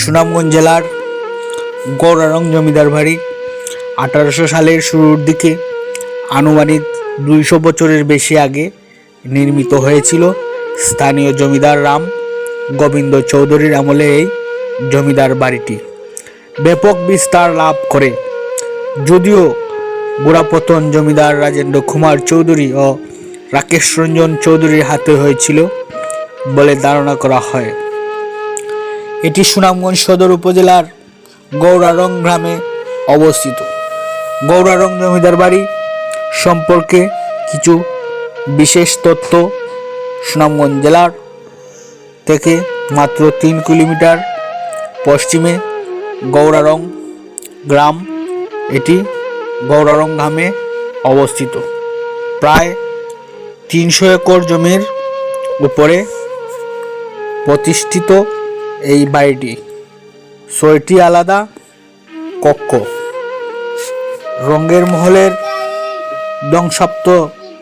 সুনামগঞ্জ জেলার গৌরারং জমিদার বাড়ি 1800 সালের শুরুর দিকে আনুমানিক 200 বছরের বেশি আগে নির্মিত হয়েছিল। স্থানীয় জমিদার রাম গোবিন্দ চৌধুরীর আমলে এই জমিদার বাড়িটি ব্যাপক বিস্তার লাভ করে। যদিও গোড়াপতন জমিদার রাজেন্দ্র কুমার চৌধুরী ও রাকেশ রঞ্জন চৌধুরীর হাতে হয়েছিল বলে ধারণা করা হয়। এটি সুনামগঞ্জ সদর উপজেলার গৌরারং গ্রামে অবস্থিত। গৌরারং জমিদার বাড়ি সম্পর্কে কিছু বিশেষ তথ্য। সুনামগঞ্জ জেলার থেকে মাত্র 3 কিলোমিটার পশ্চিমে গৌরারং গ্রাম। এটি গৌরারং গ্রামে অবস্থিত। প্রায় 300 একর জমির উপরে প্রতিষ্ঠিত এই বাড়িটি 6টি আলাদা কক্ষ, রঙের মহলের ধ্বংসাত্ম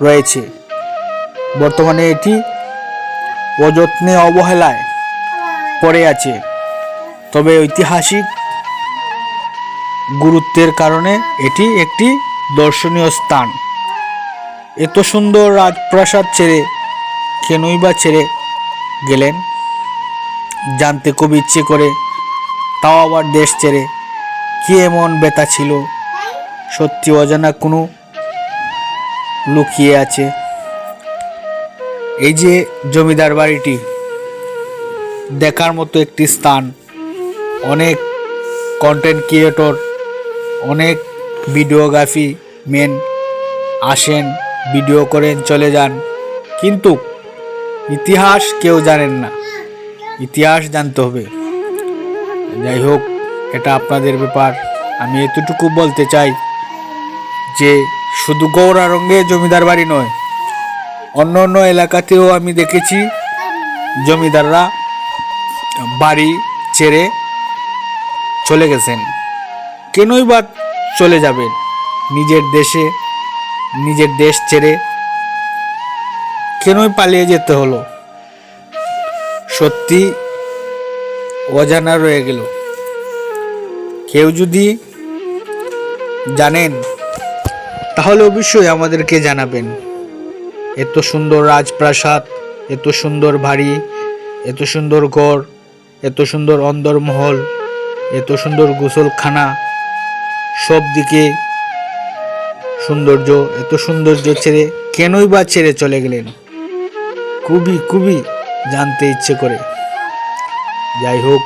রয়েছে। বর্তমানে এটি অযত্নে অবহেলায় পড়ে আছে, তবে ঐতিহাসিক গুরুত্বের কারণে এটি একটি দর্শনীয় স্থান। এত সুন্দর রাজপ্রাসাদ ছেড়ে কেনই বা ছেড়ে গেলেন জানতে খুব ইচ্ছে করে, তাও আবার দেশ ছেড়ে। কি এমন ব্যথা ছিল? সত্যি অজানা কোনো লুকিয়ে আছে। এই যে জমিদার বাড়িটি দেখার মতো একটি স্থান। অনেক কন্টেন্ট ক্রিয়েটর, অনেক ভিডিওগ্রাফি মেন আসেন, ভিডিও করেন, চলে যান, কিন্তু ইতিহাস কেউ জানেন না। ইতিহাস জানতে হবে। যাই হোক, এটা আপনাদের ব্যাপার। আমি এতটুকু বলতে চাই যে শুধু গৌরারঙ্গে জমিদার বাড়ি নয়, অন্য অন্য এলাকাতেও আমি দেখেছি জমিদাররা বাড়ি ছেড়ে চলে গেছেন। কেনই বা চলে যাবেন? নিজের দেশে, নিজের দেশ ছেড়ে কেনই পালিয়ে যেতে হলো? সত্যি অজানা রয়ে গেল। কেউ যদি জানেন তাহলে অবশ্যই আমাদেরকে জানাবেন। এত সুন্দর রাজপ্রাসাদ, এত সুন্দর বাড়ি, এত সুন্দর ঘর, এত সুন্দর অন্দরমহল, এত সুন্দর গোসলখানা, সব দিকে সৌন্দর্য। এত সৌন্দর্য ছেড়ে কেনই বা ছেড়ে চলে গেলেন? খুবই খুবই জানতে ইচ্ছে করে। যাই হোক।